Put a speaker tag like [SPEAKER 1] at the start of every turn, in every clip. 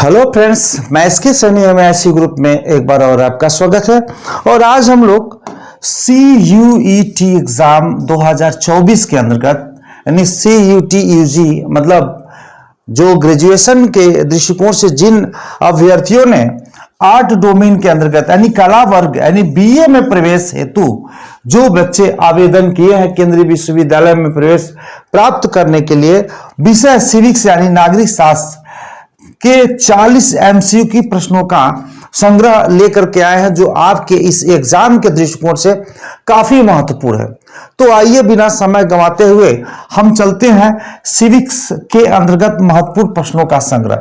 [SPEAKER 1] Hello friends, मैं इसके Sunny MIC group में एक बार और आपका स्वागत है। और आज हम लोग CUET एग्जाम 2024 के अंतर्गत यानी CUT UG मतलब जो ग्रेजुएशन के दृष्टिकोण से जिन अभ्यर्थियों ने 8 डोमेन के अंतर्गत यानी कला वर्ग यानी BA में प्रवेश हेतु जो बच्चे आवेदन किए हैं केंद्रीय विश्वविद्यालय में प्रवेश प्राप्त करने के लिए विषय सिविक्स यानी नागरिक शास्त्र के 40 MCQ की प्रश्नों का संग्रह लेकर के आए हैं जो आपके इस एग्जाम के दृष्टिकोण से काफी महत्वपूर्ण है। तो आइए बिना समय गंवाते हुए हम चलते हैं सिविक्स के अंतर्गत महत्वपूर्ण प्रश्नों का संग्रह।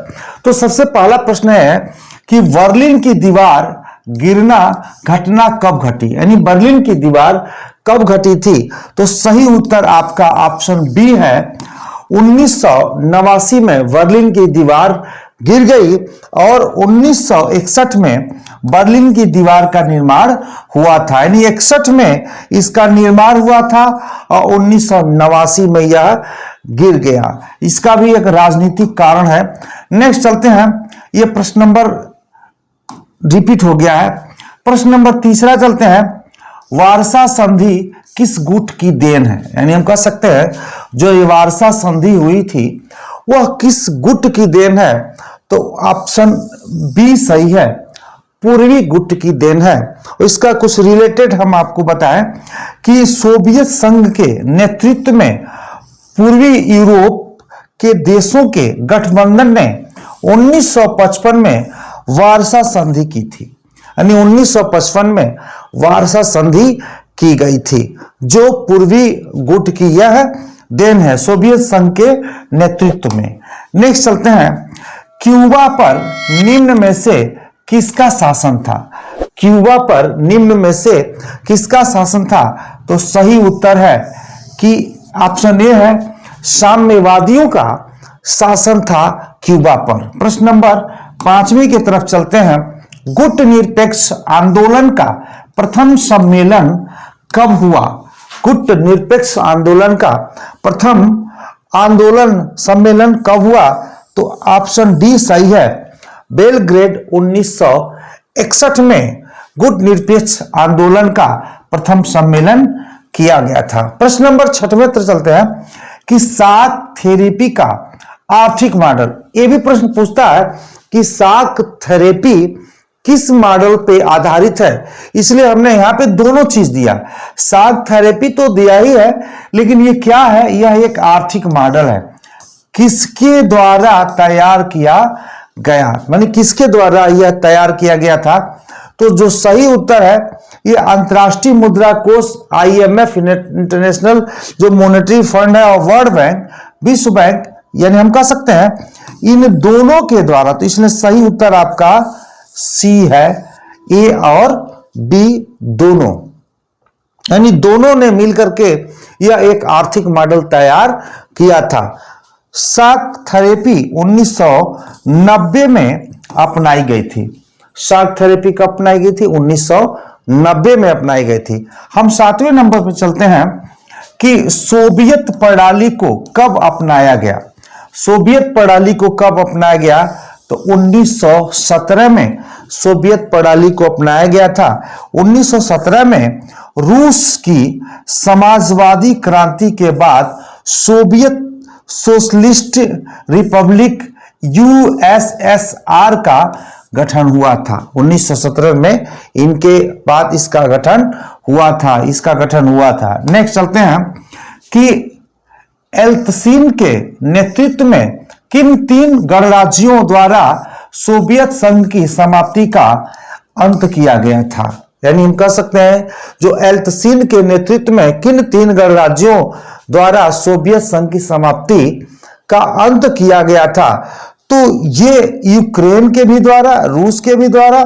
[SPEAKER 1] तो सबसे पहला प्रश्न है कि बर्लिन की दीवार गिरना घटना कब घटी, यानी बर्लिन की दीवार कब घटी थी। तो सही उत्तर आपका ऑप्शन बी है, 1989 में बर्लिन की दीवार गिर गई और 1961 में बर्लिन की दीवार का निर्माण हुआ था, यानी 61 में इसका निर्माण हुआ था और 1989 में यह गिर गया। इसका भी एक राजनीतिक कारण है। नेक्स्ट चलते हैं, यह प्रश्न नंबर रिपीट हो गया है। प्रश्न नंबर तीसरा चलते हैं, वारसा संधि किस गुट की देन है, यानी हम कह सकते हैं जो ये वारसा संधि हुई थी वह किस गुट की देन है। तो ऑप्शन बी सही है, पूर्वी गुट की देन है। इसका कुछ रिलेटेड हम आपको बताएं कि सोवियत संघ के नेतृत्व में पूर्वी यूरोप के देशों के गठबंधन ने 1955 में वारसा संधि की थी, यानी 1955 में वारसा संधि की गई थी जो पूर्वी गुट की यह देन है सोवियत संघ के नेतृत्व में। नेक्स्ट चलते हैं, क्यूबा पर निम्न में से किसका शासन था। क्यूबा पर निम्न में से किसका शासन था। तो सही उत्तर है कि ऑप्शन ए है, साम्यवादियों का शासन था क्यूबा पर। प्रश्न नंबर 5वीं की तरफ चलते हैं, गुट निरपेक्ष आंदोलन का प्रथम सम्मेलन कब हुआ। गुट निरपेक्ष आंदोलन का प्रथम सम्मेलन कब हुआ। तो ऑप्शन डी सही है, बेलग्रेड 1961 में गुट निरपेक्ष आंदोलन का प्रथम सम्मेलन किया गया था। प्रश्न नंबर 6वें पर चलते हैं कि शाक थेरेपी का आर्थिक मॉडल। यह भी प्रश्न पूछता है कि शाक थेरेपी किस मॉडल पे आधारित है, इसलिए हमने यहां पे दोनों चीज दिया। शाक थेरेपी तो दिया ही है, लेकिन ये क्या है, यह एक आर्थिक मॉडल है। किसके द्वारा तैयार किया गया, माने किसके द्वारा यह तैयार किया गया था। तो जो सही उत्तर है ये अंतर्राष्ट्रीय मुद्रा कोष IMF इंटरनेशनल जो मॉनेटरी फंड है और वर्ल्ड बैंक विश्व बैंक, यानी हम कह सकते हैं इन दोनों के द्वारा। तो इसलिए सही उत्तर आपका सी है, ए और बी दोनों, यानी दोनों ने मिलकर के यह एक आर्थिक मॉडल तैयार किया था। शाक थेरेपी 1990 में अपनाई गई थी। शाक थेरेपी कब अपनाई गई थी, 1990 में अपनाई गई थी। हम 7वें नंबर पर चलते हैं कि सोवियत प्रणाली को कब अपनाया गया। सोवियत प्रणाली को कब अपनाया गया। तो 1917 में सोवियत प्रणाली को अपनाया गया था। 1917 में रूस की समाजवादी क्रांति के बाद सोवियत सोशलिस्ट रिपब्लिक USSR का गठन हुआ था। 1917 में इनके बाद इसका गठन हुआ था। नेक्स्ट चलते हैं कि एल्त्सिन के नेतृत्व में किन 3 गणराज्यों द्वारा सोवियत संघ की समाप्ति का अंत किया गया था, यानी हम कह सकते हैं जो एल्त्सिन के नेतृत्व में किन 3 गणराज्यों द्वारा सोवियत संघ की समाप्ति का अंत किया गया था। तो ये यूक्रेन के भी द्वारा, रूस के भी द्वारा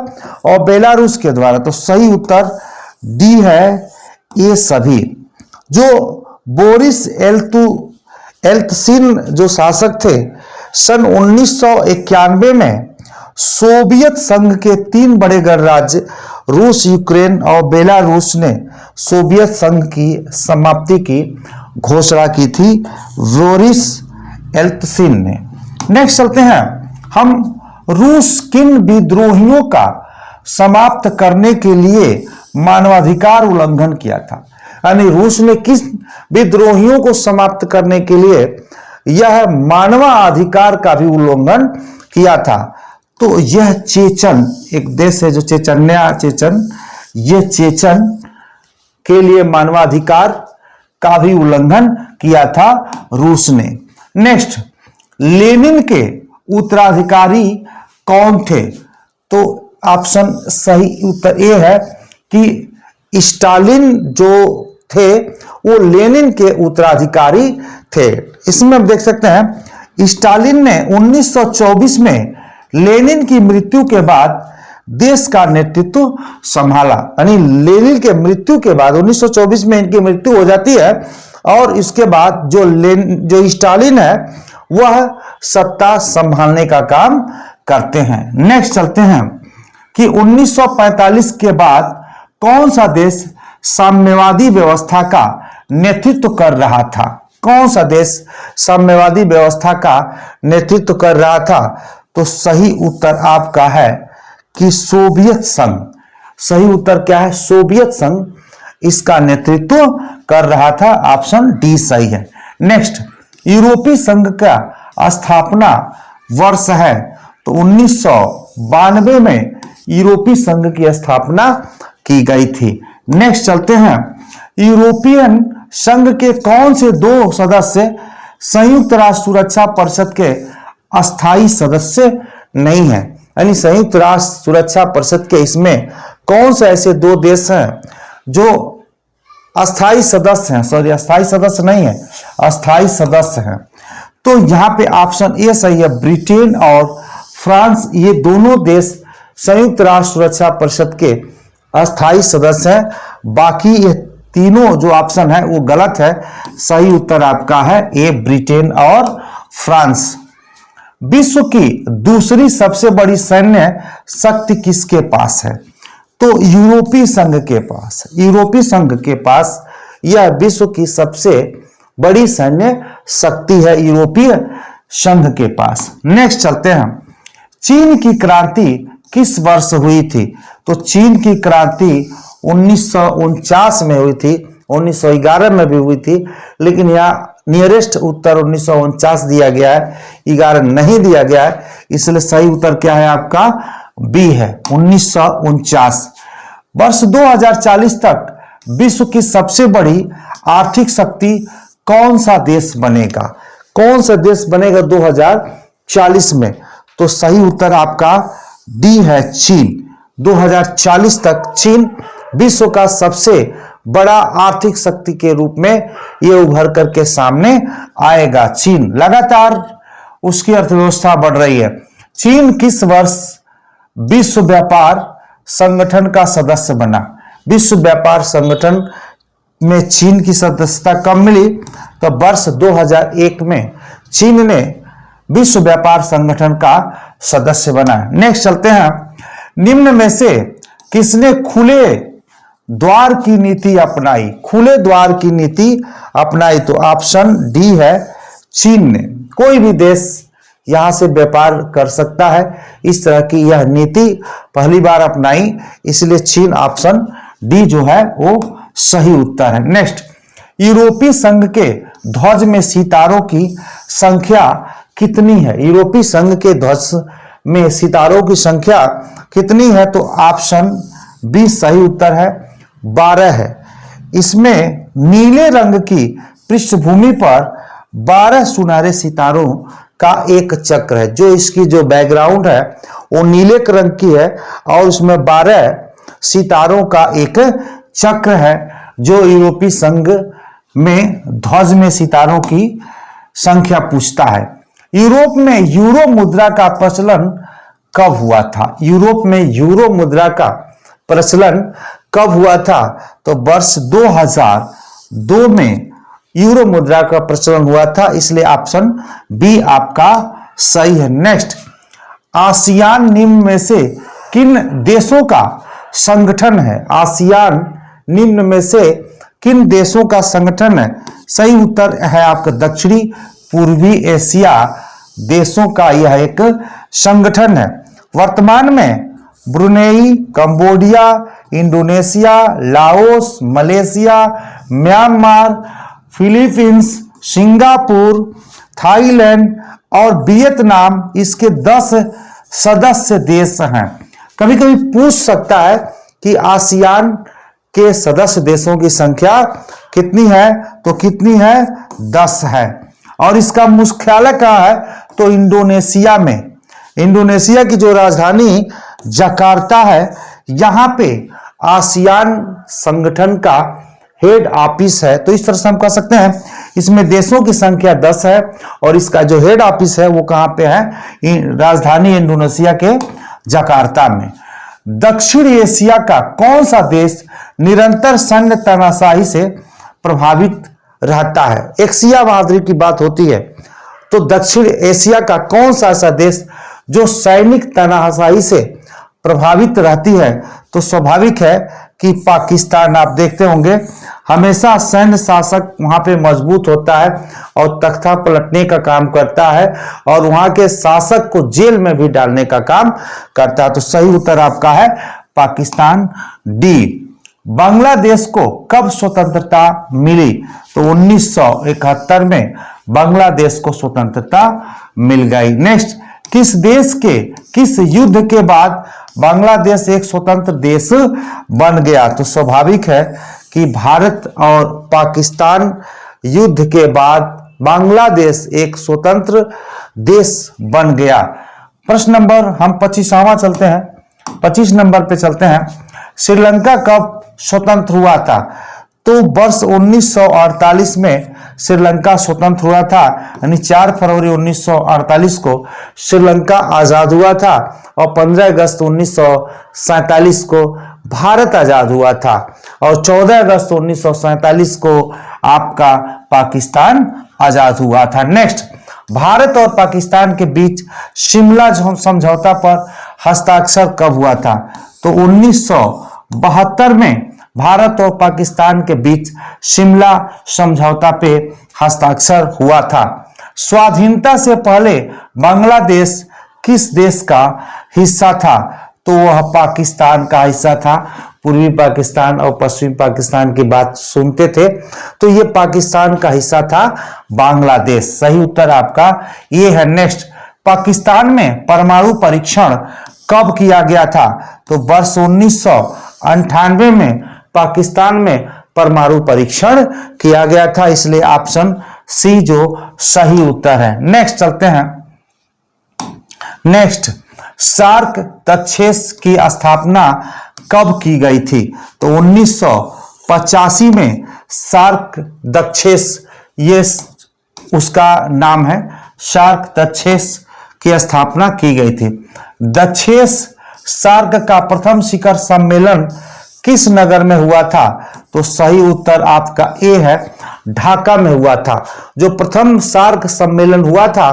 [SPEAKER 1] और बेलारूस के द्वारा। तो सही उत्तर डी है, ये सभी। जो बोरिस एल्त्सिन जो शासक थे, सन 1991 में सोवियत संघ के 3 बड़े गणराज्य रूस, यूक्रेन और बेलारूस ने सोवियत संघ की समाप्ति की घोषणा की थी बोरिस एल्त्सिन ने। नेक्स्ट चलते हैं हम रूस किन विद्रोहियों का समाप्त करने के लिए मानवाधिकार उल्लंघन किया था? यानी रूस ने किस विद्रोहियों को समाप्त करने के लिए यह मानवाधिकार का भी उल्लंघन किया था? तो यह चेचन एक देश है जो चेचन्या चेचन, यह चेचन के लिए मानवाधिकार का भी उल्लंघन किया था रूस ने। नेक्स्ट, लेनिन के उत्तराधिकारी कौन थे? तो ऑप्शन सही उत्तर ए है कि स्टालिन जो थे वो लेनिन के उत्तराधिकारी थे। इसमें हम देख सकते हैं स्टालिन ने 1924 में लेनिन की मृत्यु के बाद देश का नेतृत्व संभाला। यानी लेनिन के मृत्यु के बाद 1924 में इनकी मृत्यु हो जाती है और इसके बाद जो स्टालिन है वह सत्ता संभालने का काम करते हैं। नेक्स्ट चलते हैं कि 1945 के बाद कौन सा देश साम्यवादी व्यवस्था का नेतृत्व कर रहा था? कौन सा देश साम्यवादी व्यवस्था का नेतृत्व कर रहा था? तो सही उत्तर आपका है कि सोवियत संघ। सही उत्तर क्या है? सोवियत संघ इसका नेतृत्व कर रहा था। ऑप्शन डी सही है। नेक्स्ट, यूरोपीय संघ का स्थापना वर्ष है? तो 1992 में यूरोपीय संघ की स्थापना की गई थी। नेक्स्ट चलते हैं, यूरोपियन संघ के कौन से दो सदस्य संयुक्त राष्ट्र सुरक्षा परिषद के अस्थायी सदस्य नहीं है? यानी संयुक्त राष्ट्र सुरक्षा परिषद के इसमें कौन से ऐसे दो देश हैं जो अस्थायी सदस्य हैं? सॉरी, अस्थायी सदस्य नहीं है, अस्थायी सदस्य हैं। तो यहां पे ऑप्शन ए सही है, ब्रिटेन और फ्रांस ये दोनों देश संयुक्त राष्ट्र सुरक्षा परिषद के अस्थायी सदस्य हैं। बाकी ये तीनों जो ऑप्शन है वो गलत है। सही उत्तर आपका है ए, ब्रिटेन और फ्रांस। विश्व की दूसरी सबसे बड़ी सैन्य शक्ति किसके पास है? तो यूरोपीय संघ के पास। यूरोपीय संघ के पास यह विश्व की सबसे बड़ी सैन्य शक्ति है, यूरोपीय संघ के पास। नेक्स्ट चलते हैं, चीन की क्रांति किस वर्ष हुई थी? तो चीन की क्रांति 1949 में हुई थी, 1911 में भी हुई थी, लेकिन यहाँ नियरेस्ट उत्तर 1949 दिया गया है, 11 नहीं दिया गया है, इसलिए सही उत्तर क्या है आपका? बी है, 1949। वर्ष 2040 तक विश्व की सबसे बड़ी आर्थिक शक्ति कौन सा देश बनेगा? कौन सा देश बनेगा 2040 में? तो सही उत्तर आपका डी है, चीन। 2040 तक चीन विश्व का सबसे बड़ा आर्थिक शक्ति के रूप में यह उभर करके सामने आएगा। चीन लगातार उसकी अर्थव्यवस्था बढ़ रही है। चीन किस वर्ष विश्व व्यापार संगठन का सदस्य बना? विश्व व्यापार संगठन में चीन की सदस्यता कब मिली? तो वर्ष 2001 में चीन ने विश्व व्यापार संगठन का सदस्य बना। नेक्स्ट चलते हैं, निम्न में से किसने खुले द्वार की नीति अपनाई? खुले द्वार की नीति अपनाई? तो ऑप्शन डी है, चीन ने। कोई भी देश यहां से व्यापार कर सकता है, इस तरह की यह नीति पहली बार अपनाई, इसलिए चीन। ऑप्शन डी जो है वो सही उत्तर है। नेक्स्ट, यूरोपीय संघ के ध्वज में सितारों की संख्या कितनी है? यूरोपीय संघ के ध्वज में सितारों की संख्या कितनी है? तो ऑप्शन बी सही उत्तर है, 12 है। इसमें नीले रंग की पृष्ठभूमि पर 12 सुनहरे सितारों का एक चक्र है। जो इसकी जो बैकग्राउंड है वो नीले रंग की है और उसमें 12 सितारों का एक चक्र है, जो यूरोपीय संघ में ध्वज में सितारों की संख्या पूछता है। यूरोप में यूरो मुद्रा का प्रचलन कब हुआ था? यूरोप में यूरो मुद्रा का प्रचलन कब हुआ था? तो वर्ष 2002 में यूरो मुद्रा का प्रचलन हुआ था, इसलिए ऑप्शन बी आपका सही है। नेक्स्ट, आसियान निम्न में से किन देशों का संगठन है? आसियान निम्न में से किन देशों का संगठन है? सही उत्तर है आपका दक्षिणी पूर्वी एशिया देशों का यह एक संगठन है। वर्तमान में Brunei, Cambodia, Indonesia, Laos, Malaysia, Myanmar, Philippines, Singapore, Thailand और वियतनाम इसके 10 सदस्य देश हैं। कभी कभी पूछ सकता है कि आसियान के सदस्य देशों की संख्या कितनी है, तो कितनी है, 10 है। और इसका मुख्यालय कहाँ है, तो इंडोनेशिया में। इंडोनेशिया की जो राजधानी जकार्ता है, यहाँ पे आसियान संगठन का हेड ऑफिस है। तो इस तरह से हम कह सकते हैं इसमें देशों की संख्या 10 है और इसका जो हेड ऑफिस है वो कहाँ पे है, राजधानी इंडोनेशिया के जकार्ता में। दक्षिण एशिया का कौन सा देश निरंतर सैन्य तानाशाही से प्रभावित रहता है? एशिया महाद्वीप की बात होती है तो दक्षिण एशिया का कौन सा ऐसा देश जो सैनिक तानाशाही से प्रभावित रहती है? तो स्वाभाविक है कि पाकिस्तान। आप देखते होंगे हमेशा सैन्य शासक वहां पे मजबूत होता है और तख्ता पलटने का काम करता है और वहां के शासक को जेल में भी डालने का काम करता है। तो सही उत्तर आपका है पाकिस्तान, डी। बांग्लादेश को कब स्वतंत्रता मिली? तो 1971 में बांग्लादेश को स्वतंत्रता मिल गई। नेक्स्ट, किस देश के किस युद्ध के बाद बांग्लादेश एक स्वतंत्र देश बन गया? तो स्वाभाविक है कि भारत और पाकिस्तान युद्ध के बाद बांग्लादेश एक स्वतंत्र देश बन गया। प्रश्न नंबर हम 25वां चलते हैं, 25 नंबर पे चलते हैं। श्रीलंका कब स्वतंत्र हुआ था? तो वर्ष 1948 में श्रीलंका स्वतंत्र हुआ था, यानी 4 फरवरी 1948 को श्रीलंका आजाद हुआ था और 15 अगस्त 1947 को भारत आजाद हुआ था और 14 अगस्त 1947 को आपका पाकिस्तान आजाद हुआ था। नेक्स्ट, भारत और पाकिस्तान के बीच शिमला समझौता पर हस्ताक्षर कब हुआ था? तो 1972 में भारत और पाकिस्तान के बीच शिमला समझौता पे हस्ताक्षर हुआ था। स्वाधीनता से पहले बांग्लादेश किस देश का हिस्सा था? तो वह पाकिस्तान का हिस्सा था। पूर्वी पाकिस्तान और पश्चिमी पाकिस्तान की बात सुनते थे तो ये पाकिस्तान का हिस्सा था बांग्लादेश। सही उत्तर आपका ये है। नेक्स्ट, पाकिस्तान में परमाणु परीक्षण कब किया गया था? तो वर्ष 1998 में पाकिस्तान में परमाणु परीक्षण किया गया था, इसलिए ऑप्शन सी जो सही उत्तर है। नेक्स्ट चलते हैं। नेक्स्ट, सार्क दक्षेश की स्थापना कब की गई थी? तो 1985 में सार्क दक्षेश ये उसका नाम है, सार्क दक्षेश की स्थापना की गई थी। दक्षेश सार्क का प्रथम शिखर सम्मेलन किस नगर में हुआ था? तो सही उत्तर आपका ए है, ढाका में हुआ था। जो प्रथम सार्क सम्मेलन हुआ था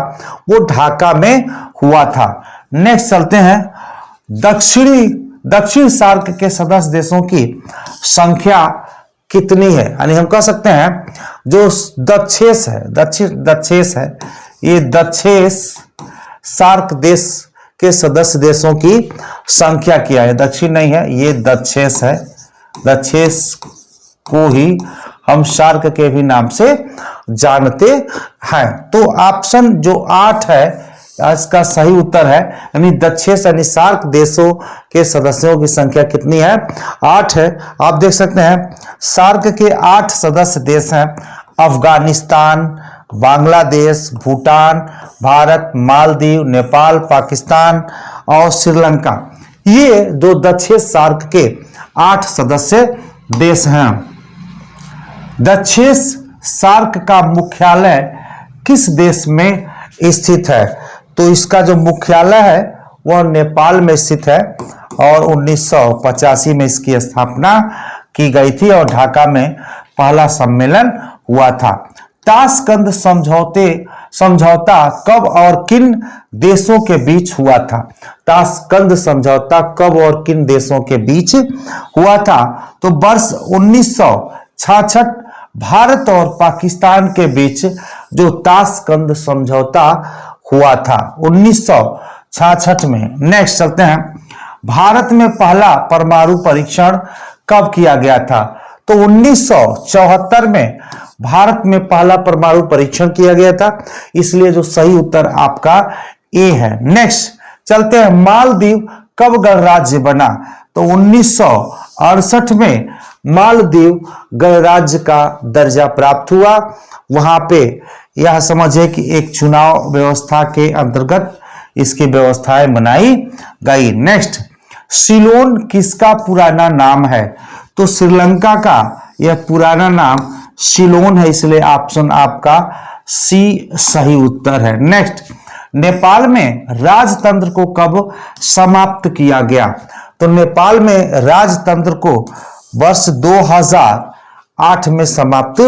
[SPEAKER 1] वो ढाका में हुआ था। नेक्स्ट चलते हैं। दक्षिण सार्क के सदस्य देशों की संख्या कितनी है? यानी हम कह सकते हैं जो दक्षेश है, दक्षेश है, ये दक्षेश सार्क देश के सदस्य देशों की संख्या क्या है? दक्षिण नहीं है, ये दक्षेश है। दक्षेश को ही हम सार्क के भी नाम से जानते हैं। तो ऑप्शन जो 8 है इसका सही उत्तर है, यानी दक्षेश यानी सार्क देशों के सदस्यों की संख्या कितनी है? 8 है। आप देख सकते हैं सार्क के 8 सदस्य देश हैं, अफगानिस्तान, बांग्लादेश, भूटान, भारत, मालदीव, नेपाल, पाकिस्तान और श्रीलंका। ये दो दक्षिण सार्क के 8 सदस्य देश हैं। दक्षिण सार्क का मुख्यालय किस देश में स्थित है? तो इसका जो मुख्यालय है वह नेपाल में स्थित है और 1985 में इसकी स्थापना की गई थी और ढाका में पहला सम्मेलन हुआ था। ताशकंद समझौता कब और किन देशों के बीच हुआ था? ताशकंद समझौता कब और किन देशों के बीच हुआ था? तो वर्ष 1966 भारत और पाकिस्तान के बीच जो ताशकंद समझौता हुआ था, 1966 में। नेक्स्ट चलते हैं, भारत में पहला परमाणु परीक्षण कब किया गया था? तो 1974 में भारत में पहला परमाणु परीक्षण किया गया था, इसलिए जो सही उत्तर आपका ए है। नेक्स्ट चलते हैं, मालदीव कब गणराज्य बना? तो 1968 में मालदीव गणराज्य का दर्जा प्राप्त हुआ। वहां पे यह समझे कि एक चुनाव व्यवस्था के अंतर्गत इसकी व्यवस्थाएं बनाई गई। नेक्स्ट, सिलोन किसका पुराना नाम है? तो श्रीलंका का यह पुराना नाम सिलोन है, इसलिए ऑप्शन आपका सी सही उत्तर है। नेक्स्ट, नेपाल में राजतंत्र को कब समाप्त किया गया? तो नेपाल में राजतंत्र को वर्ष 2008 में समाप्त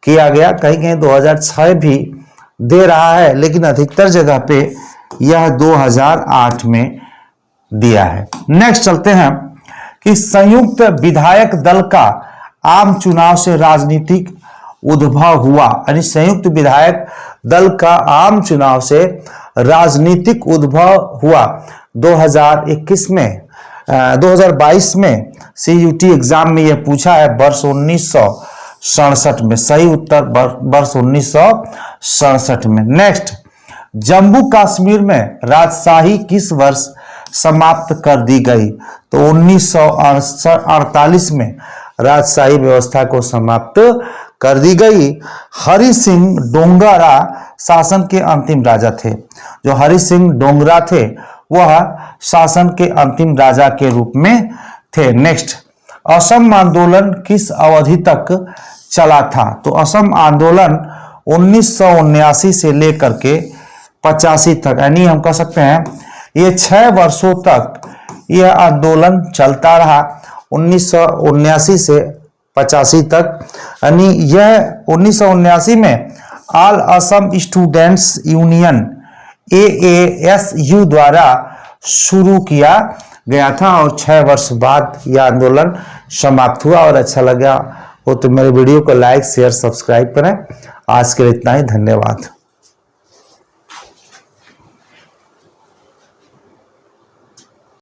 [SPEAKER 1] किया गया। कहीं कहीं 2006 भी दे रहा है, लेकिन अधिकतर जगह पे यह 2008 में दिया है। नेक्स्ट चलते हैं कि संयुक्त विधायक दल का आम चुनाव से राजनीतिक उद्भव हुआ, यानी संयुक्त विधायक दल का आम चुनाव से राजनीतिक उद्भव हुआ 2021 में 2022 में सीयूटी एग्जाम में यह पूछा है, वर्ष 1967 में। सही उत्तर वर्ष 1967 में। नेक्स्ट, जम्मू कश्मीर में राजशाही किस वर्ष समाप्त कर दी गई? तो 1948 में राजशाही व्यवस्था को समाप्त कर दी गई। हरि सिंह डोंगरा शासन के अंतिम राजा थे। जो हरि सिंह डोंगरा थे वह शासन के अंतिम राजा के रूप में थे। नेक्स्ट, असम आंदोलन किस अवधि तक चला था? तो असम आंदोलन 1979 से लेकर के 85 तक, यानी हम कह सकते हैं ये 6 वर्षों तक यह आंदोलन चलता रहा, 1979 से 85 तक। यानी यह 1979 में all Assam students union AASU द्वारा शुरू किया गया था और 6 वर्ष बाद यह आंदोलन समाप्त हुआ। और अच्छा लगा हो तो मेरे वीडियो को लाइक शेयर सब्सक्राइब करें। आज के लिए इतना ही, धन्यवाद।